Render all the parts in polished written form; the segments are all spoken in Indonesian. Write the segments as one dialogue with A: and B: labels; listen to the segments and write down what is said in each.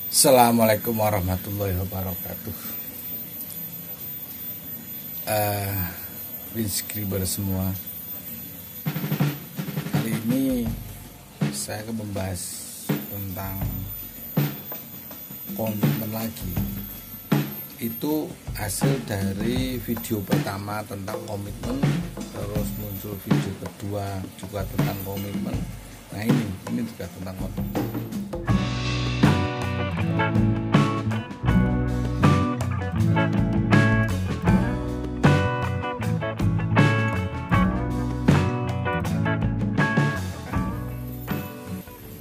A: Assalamualaikum warahmatullahi wabarakatuh. Subscriber semua, kali ini saya akan membahas tentang komitmen lagi. Itu hasil dari video pertama tentang komitmen, terus muncul video kedua juga tentang komitmen. Nah ini juga tentang komitmen.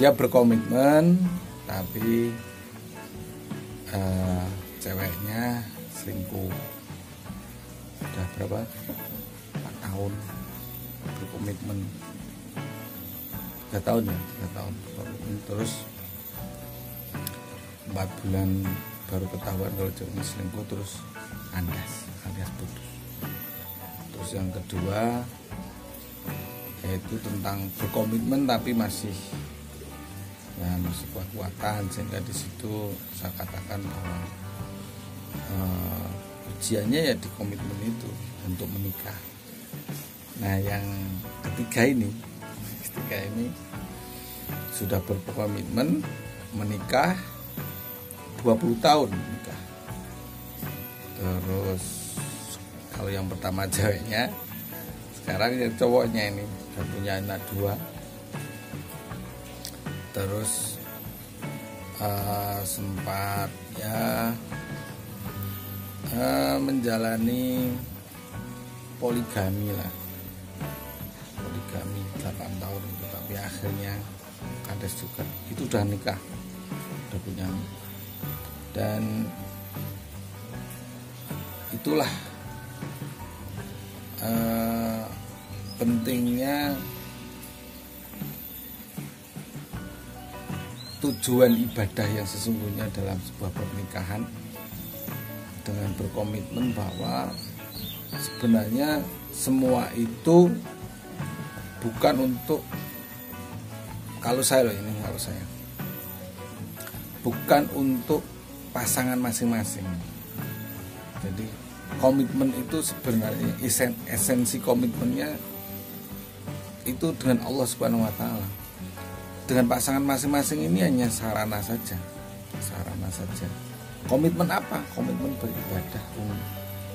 A: Dia berkomitmen tapi ceweknya selingkuh. Udah berapa? 4 tahun berkomitmen. 3 tahun ya, 3 tahun berkomitmen. Terus 4 bulan baru ketahuan kalau ceweknya selingkuh, terus alias putus. Terus yang kedua yaitu tentang berkomitmen tapi masih kuat-kuatan, sehingga di situ saya katakan bahwa ujiannya ya di komitmen itu untuk menikah. Nah yang ketiga ini sudah berkomitmen menikah 20 tahun menikah. Terus kalau yang pertama ceweknya, sekarang yang cowoknya ini sudah punya anak 2. Terus sempat menjalani poligami 8 tahun itu, tapi akhirnya kandas juga. Itu udah nikah, udah punya anak. Dan itulah pentingnya tujuan ibadah yang sesungguhnya dalam sebuah pernikahan, dengan berkomitmen bahwa sebenarnya semua itu bukan untuk, kalau saya bukan untuk pasangan masing-masing. Jadi komitmen itu sebenarnya esensi komitmennya itu dengan Allah Subhanahu wa taala. Dengan pasangan masing-masing ini hanya sarana saja. Komitmen apa? Komitmen beribadah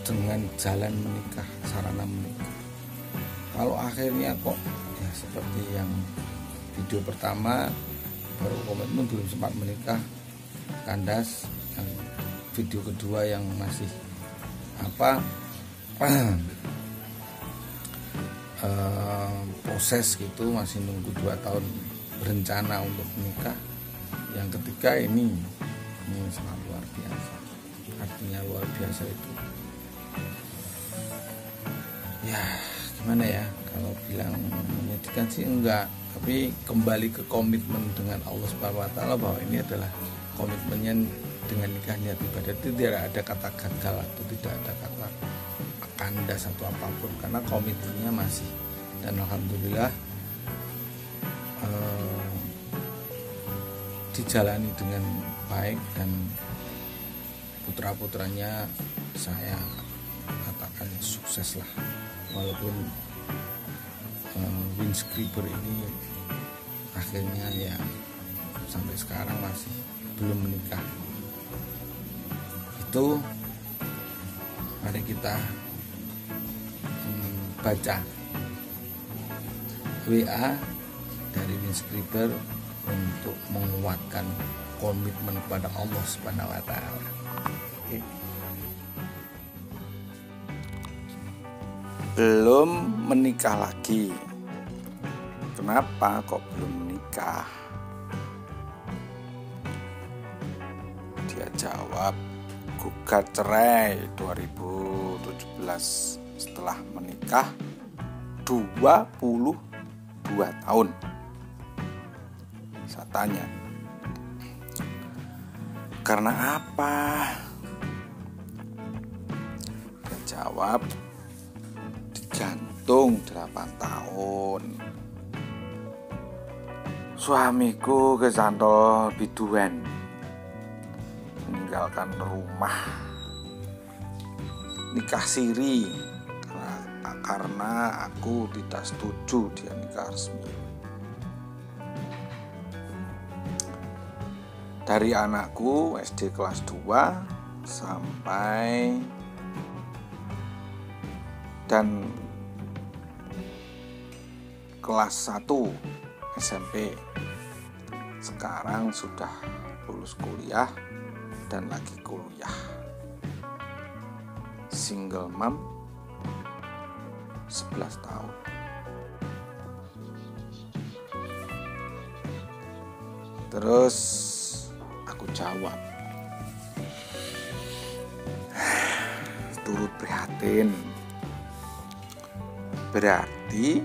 A: dengan jalan menikah, sarana menikah. Kalau akhirnya kok ya seperti yang video pertama, baru komitmen belum sempat menikah, kandas. Yang video kedua yang masih proses gitu, masih nunggu 2 tahun berencana untuk menikah. Yang ketiga ini sangat luar biasa. Artinya luar biasa itu ya gimana ya, kalau bilang menyedihkan sih enggak, tapi kembali ke komitmen dengan Allah Subhanahu wa taala bahwa ini adalah komitmennya dengan nikah niat ibadah. Itu tidak ada kata gagal atau tidak ada kata kandas atau apapun, karena komitmennya masih. Dan alhamdulillah dijalani dengan baik, dan putra-putranya saya katakan sukses lah, walaupun Winscriber ini akhirnya ya sampai sekarang masih belum menikah. Itu mari kita baca WA dari Winscriber untuk menguatkan komitmen kepada Allah Subhanahu wa taala. Belum menikah lagi. Kenapa kok belum menikah? Dia jawab, gugat cerai 2017 setelah menikah 22 tahun. Saya tanya, karena apa? Dia jawab, digantung 8 tahun. Suamiku kesantol biduan. meninggalkan rumah, nikah siri karena aku tidak setuju dia nikah resmi. Dari anakku SD kelas 2 sampai dan kelas 1 SMP. Sekarang sudah lulus kuliah dan lagi kuliah. Single mom 11 tahun. Terus aku jawab, turut prihatin. Berarti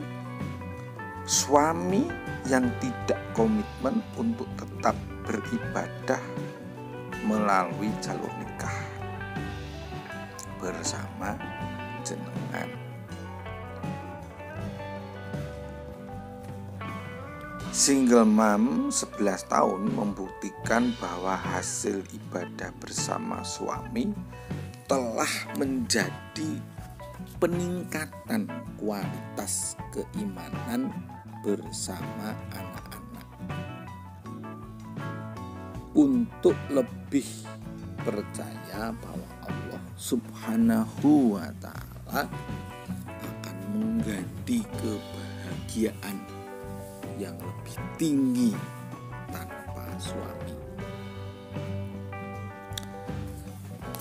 A: suami yang tidak komitmen untuk tetap beribadah melalui jalur nikah bersama jenengan. Single mom 11 tahun membuktikan bahwa hasil ibadah bersama suami telah menjadi peningkatan kualitas keimanan bersama anak-anak, untuk lebih percaya bahwa Allah Subhanahu wa Ta'ala akan mengganti kebahagiaan yang lebih tinggi tanpa suami.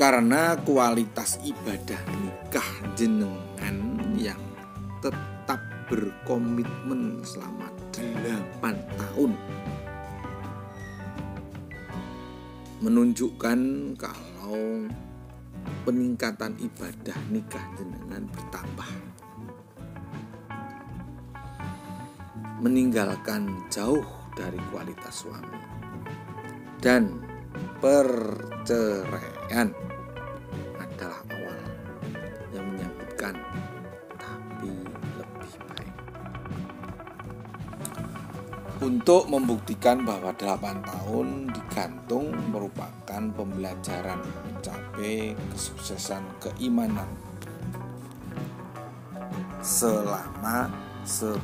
A: Karena kualitas ibadah nikah jenengan yang tetap berkomitmen selama 8 tahun menunjukkan kalau peningkatan ibadah nikah jenengan bertambah. Meninggalkan jauh dari kualitas suami dan perceraian adalah awal yang menyambutkan, tapi lebih baik. Untuk membuktikan bahwa 8 tahun digantung merupakan pembelajaran mencapai kesuksesan keimanan selama 11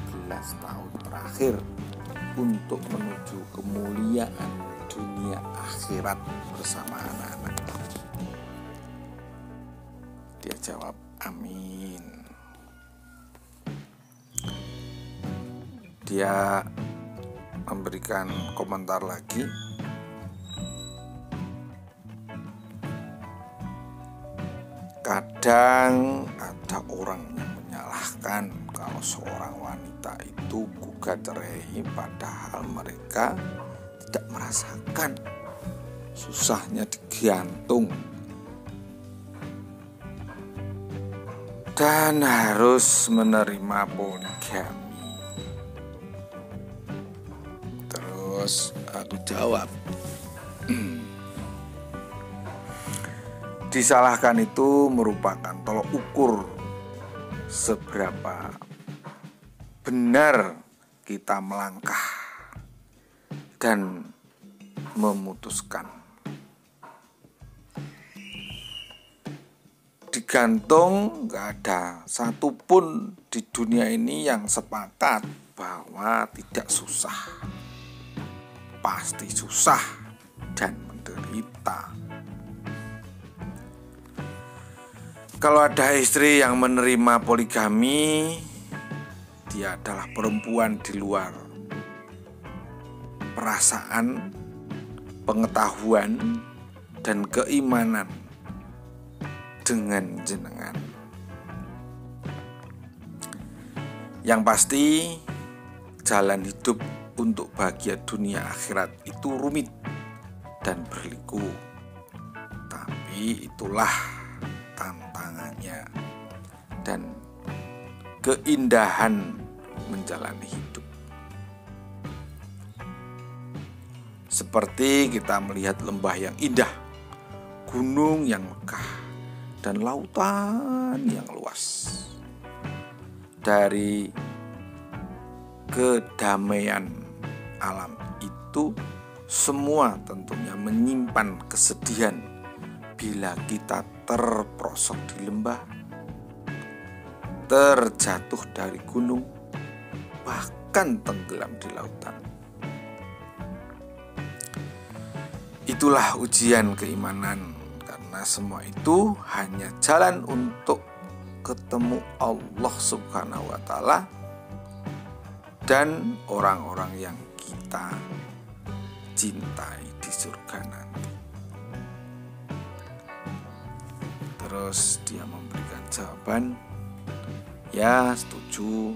A: tahun terakhir untuk menuju kemuliaan dunia akhirat bersama anak-anak. Dia jawab, amin. Dia memberikan komentar lagi, kadang ada orang yang menyalahkan kalau seorang wanita itu gugat cerai padahal mereka tidak merasakan susahnya digantung dan harus menerima poligami. Terus aku jawab, disalahkan itu merupakan tolok ukur seberapa benar kita melangkah dan memutuskan. Digantung, gak ada satupun di dunia ini yang sepakat bahwa tidak susah. Pasti susah dan menderita. Kalau ada istri yang menerima poligami, dia adalah perempuan di luar perasaan, pengetahuan, dan keimanan dengan jenengan. Yang pasti, jalan hidup untuk bahagia dunia akhirat itu rumit dan berliku. Tapi itulah tantangannya dan keindahan menjalani hidup. Seperti kita melihat lembah yang indah, gunung yang megah, dan lautan yang luas. Dari kedamaian alam itu
B: semua tentunya menyimpan kesedihan bila kita terperosok di lembah, terjatuh dari gunung, bahkan tenggelam di lautan. Itulah ujian keimanan, karena semua itu hanya jalan untuk ketemu Allah Subhanahu wa Ta'ala dan orang-orang yang kita cintai di surga nanti. Terus dia memberikan jawaban, ya setuju,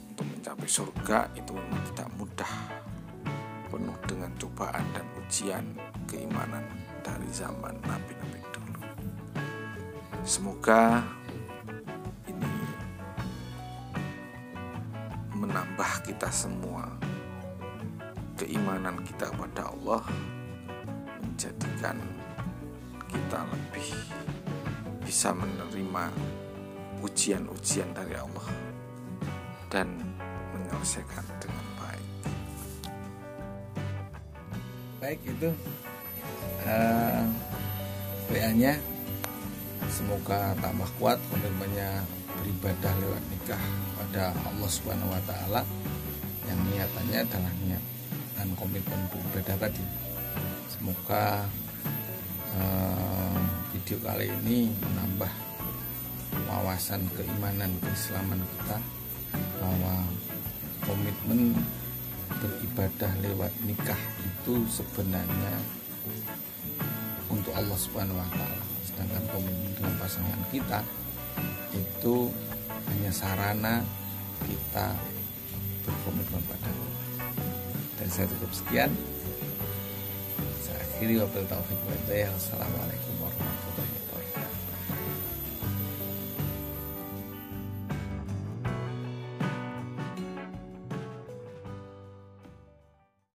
B: untuk mencapai surga itu memang tidak mudah, penuh dengan cobaan dan ujian keimanan dari zaman nabi-nabi dulu. Semoga ini menambah kita semua keimanan kita kepada Allah, menjadikan kita lebih bisa menerima ujian-ujian dari Allah dan menyelesaikan dengan baik.
A: Baik, itu WA-nya. Semoga tambah kuat komitmennya beribadah lewat nikah pada Allah Subhanahu wa Ta'ala, yang niatannya adalah niat dan komitmen beribadah tadi. Semoga video kali ini menambah wawasan keimanan keislaman kita, bahwa komitmen beribadah lewat nikah itu sebenarnya untuk Allah Subhanahu wa Ta'ala, sedangkan komitmen dengan pasangan kita itu hanya sarana kita berkomitmen pada Allah. Dan saya cukup sekian. Saya akhiri, wabillahi taufiq wal hidayah. Wassalamualaikum warahmatullahi wabarakatuh.